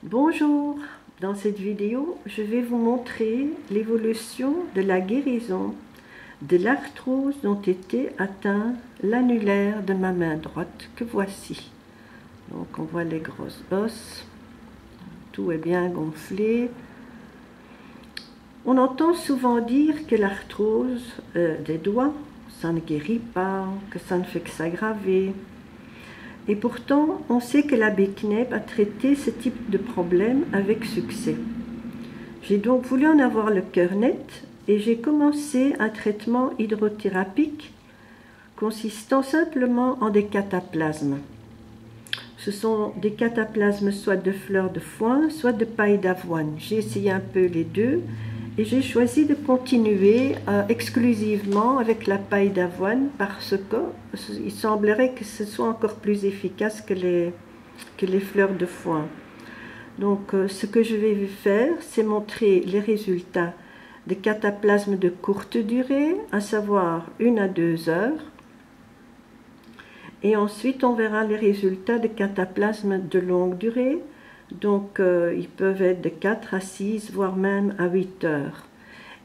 Bonjour, dans cette vidéo, je vais vous montrer l'évolution de la guérison de l'arthrose dont était atteint l'annulaire de ma main droite, que voici. Donc on voit les grosses bosses, tout est bien gonflé. On entend souvent dire que l'arthrose des doigts, ça ne guérit pas, que ça ne fait que s'aggraver. Et pourtant, on sait que l'abbé Kneb a traité ce type de problème avec succès. J'ai donc voulu en avoir le cœur net et j'ai commencé un traitement hydrothérapique consistant simplement en des cataplasmes. Ce sont des cataplasmes soit de fleurs de foin, soit de paille d'avoine. J'ai essayé un peu les deux et j'ai choisi de continuer exclusivement avec la paille d'avoine parce qu'il semblerait que ce soit encore plus efficace que les fleurs de foin. Donc ce que je vais faire, c'est montrer les résultats des cataplasmes de courte durée, à savoir 1 à 2 heures. Et ensuite, on verra les résultats des cataplasmes de longue durée. Donc, ils peuvent être de 4 à 6, voire même à 8 heures.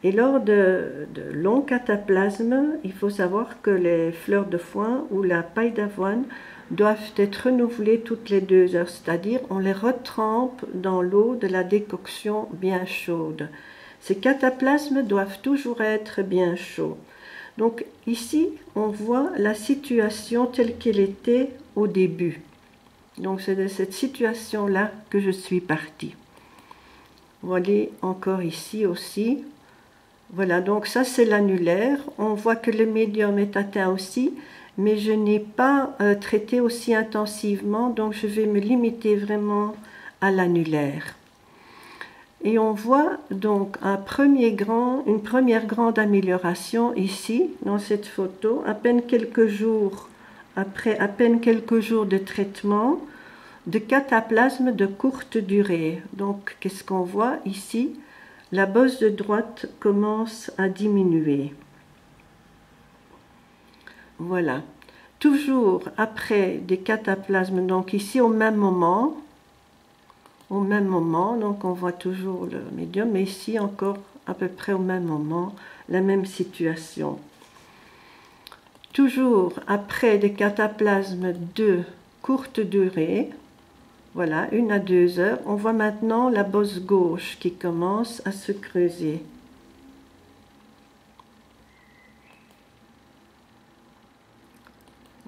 Et lors de longs cataplasmes, il faut savoir que les fleurs de foin ou la paille d'avoine doivent être renouvelées toutes les 2 heures, c'est-à-dire on les retrempe dans l'eau de la décoction bien chaude. Ces cataplasmes doivent toujours être bien chauds. Donc ici, on voit la situation telle qu'elle était au début. Donc c'est de cette situation-là que je suis partie. Voilà encore ici aussi. Voilà, donc ça c'est l'annulaire. On voit que le médium est atteint aussi, mais je n'ai pas traité aussi intensivement, donc je vais me limiter vraiment à l'annulaire. Et on voit donc une première grande amélioration ici, dans cette photo, à peine quelques jours de traitement, de cataplasme de courte durée. Donc, qu'est-ce qu'on voit ici? La bosse de droite commence à diminuer. Voilà. Toujours après des cataplasmes, donc ici au même moment, donc on voit toujours le médium, mais ici encore à peu près au même moment, la même situation. Toujours après des cataplasmes de courte durée, voilà, 1 à 2 heures, on voit maintenant la bosse gauche qui commence à se creuser.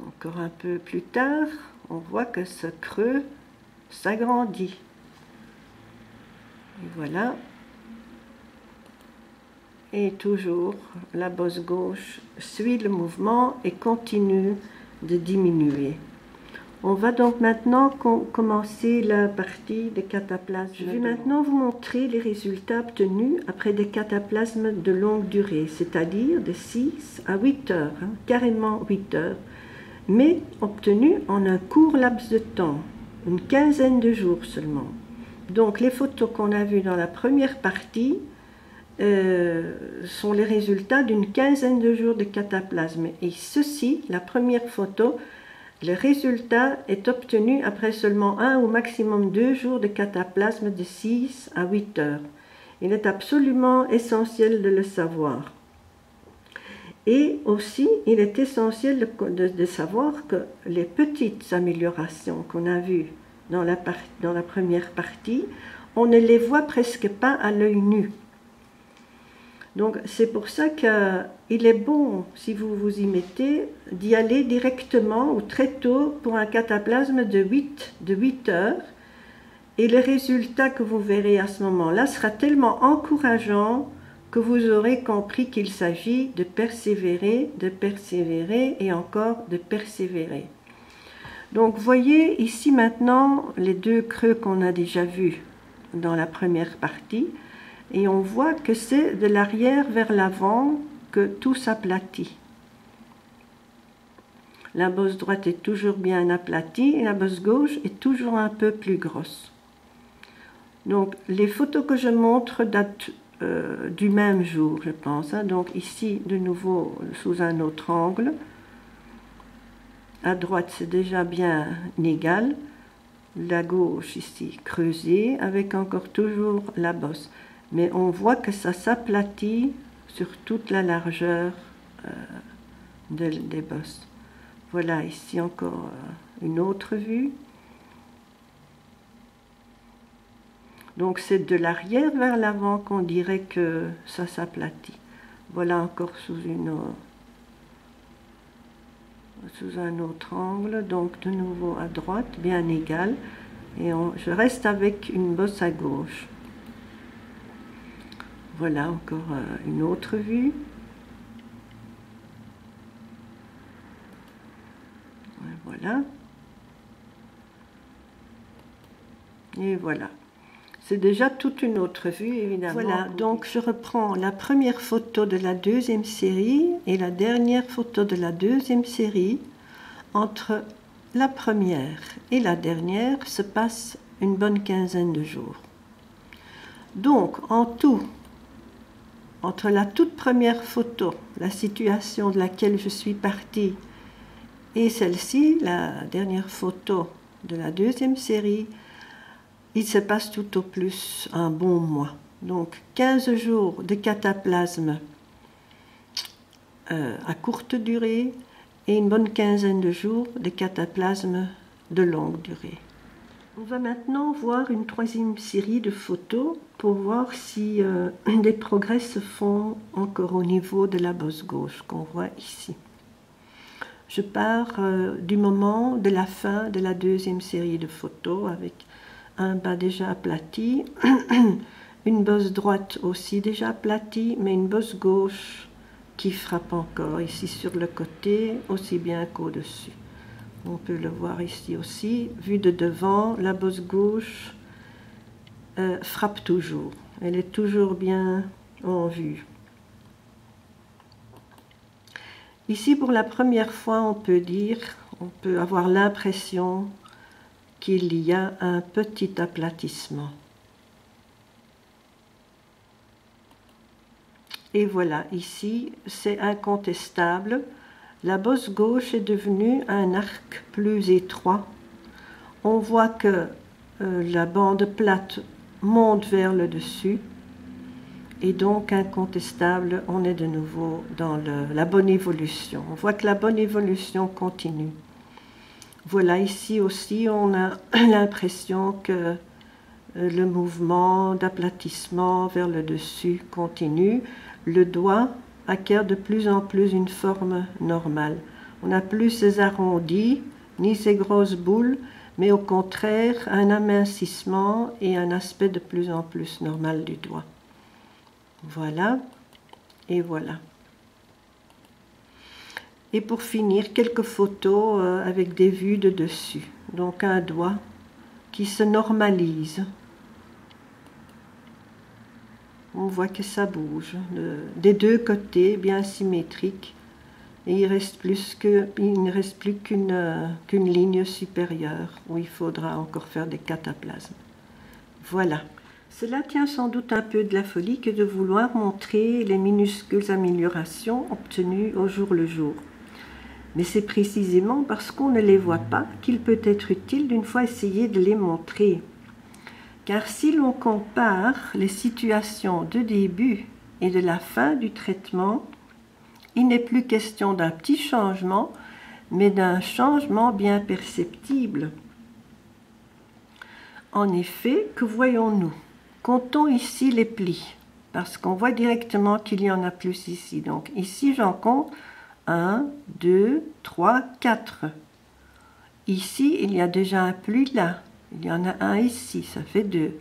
Encore un peu plus tard, on voit que ce creux s'agrandit. Et voilà. Et toujours, la bosse gauche suit le mouvement et continue de diminuer. On va donc maintenant commencer la partie des cataplasmes. Je vais maintenant vous montrer les résultats obtenus après des cataplasmes de longue durée, c'est-à-dire de 6 à 8 heures, carrément 8 heures, mais obtenus en un court laps de temps, une quinzaine de jours seulement. Donc les photos qu'on a vues dans la première partie sont les résultats d'une quinzaine de jours de cataplasme. Et ceci, la première photo, le résultat est obtenu après seulement 1 ou maximum 2 jours de cataplasme de 6 à 8 heures. Il est absolument essentiel de le savoir. Et aussi, il est essentiel de savoir que les petites améliorations qu'on a vues dans la première partie, on ne les voit presque pas à l'œil nu. Donc c'est pour ça qu'il est bon, si vous vous y mettez, d'y aller directement ou très tôt pour un cataplasme de 8 heures. Et le résultat que vous verrez à ce moment-là sera tellement encourageant que vous aurez compris qu'il s'agit de persévérer et encore de persévérer. Donc voyez ici maintenant les 2 creux qu'on a déjà vus dans la première partie. Et on voit que c'est de l'arrière vers l'avant que tout s'aplatit. La bosse droite est toujours bien aplatie et la bosse gauche est toujours un peu plus grosse. Donc les photos que je montre datent du même jour, je pense. Donc ici, de nouveau, sous un autre angle. À droite, c'est déjà bien égal. la gauche ici creusée avec encore toujours la bosse. Mais on voit que ça s'aplatit sur toute la largeur des bosses. Voilà ici encore une autre vue. Donc c'est de l'arrière vers l'avant qu'on dirait que ça s'aplatit. Voilà encore sous un autre angle, donc de nouveau à droite, bien égal. Et je reste avec une bosse à gauche. Voilà encore une autre vue. Voilà. Et voilà. C'est déjà toute une autre vue, évidemment. Voilà, donc je reprends la première photo de la deuxième série et la dernière photo de la deuxième série. Entre la première et la dernière se passe une bonne quinzaine de jours. Donc, en tout, entre la toute première photo, la situation de laquelle je suis partie, et celle-ci, la dernière photo de la deuxième série, il se passe tout au plus un bon mois. Donc 15 jours de cataplasme à courte durée et une bonne quinzaine de jours de cataplasme de longue durée. On va maintenant voir une troisième série de photos pour voir si des progrès se font encore au niveau de la bosse gauche qu'on voit ici. Je pars du moment de la fin de la deuxième série de photos avec un bas déjà aplati, une bosse droite aussi déjà aplatie, mais une bosse gauche qui frappe encore ici sur le côté, aussi bien qu'au-dessus. On peut le voir ici aussi, vu de devant, la bosse gauche frappe toujours. Elle est toujours bien en vue. Ici, pour la première fois, on peut avoir l'impression qu'il y a un petit aplatissement. Et voilà, ici, c'est incontestable. La bosse gauche est devenue un arc plus étroit. On voit que la bande plate monte vers le dessus. Et donc, incontestable, on est de nouveau dans la bonne évolution. On voit que la bonne évolution continue. Voilà, ici aussi, on a l'impression que le mouvement d'aplatissement vers le dessus continue. Le doigt acquiert de plus en plus une forme normale. On n'a plus ces arrondis, ni ces grosses boules, mais au contraire, un amincissement et un aspect de plus en plus normal du doigt. Voilà, et voilà. Et pour finir, quelques photos avec des vues de dessus. Donc un doigt qui se normalise. On voit que ça bouge des deux côtés, bien symétrique. Et il ne reste plus qu'une ligne supérieure où il faudra encore faire des cataplasmes. Voilà. Cela tient sans doute un peu de la folie que de vouloir montrer les minuscules améliorations obtenues au jour le jour. Mais c'est précisément parce qu'on ne les voit pas qu'il peut être utile d'une fois essayer de les montrer. Car si l'on compare les situations de début et de la fin du traitement, il n'est plus question d'un petit changement, mais d'un changement bien perceptible. En effet, que voyons-nous? Comptons ici les plis, parce qu'on voit directement qu'il y en a plus ici. Donc ici, j'en compte 1, 2, 3, 4. Ici, il y a déjà un pli là. Il y en a un ici, ça fait 2.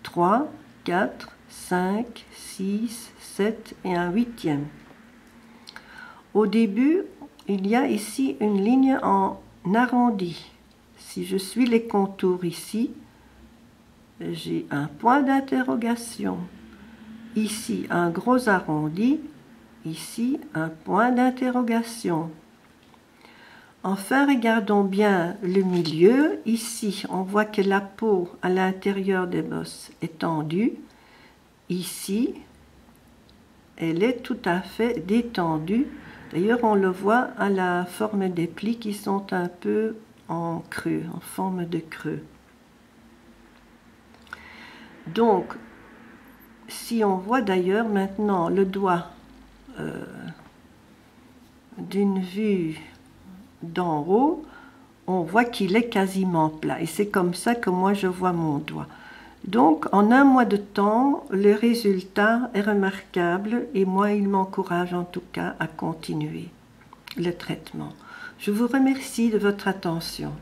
3, 4, 5, 6, 7 et un huitième. Au début, il y a ici une ligne en arrondi. Si je suis les contours ici, j'ai un point d'interrogation. Ici, un gros arrondi. Ici, un point d'interrogation. Enfin, regardons bien le milieu. Ici, on voit que la peau à l'intérieur des bosses est tendue. Ici, elle est tout à fait détendue. D'ailleurs, on le voit à la forme des plis qui sont un peu en creux, en forme de creux. Donc, si on voit d'ailleurs maintenant le doigt d'une vue d'en haut, on voit qu'il est quasiment plat. Et c'est comme ça que moi je vois mon doigt. Donc, en un mois de temps, le résultat est remarquable et moi, il m'encourage en tout cas à continuer le traitement. Je vous remercie de votre attention.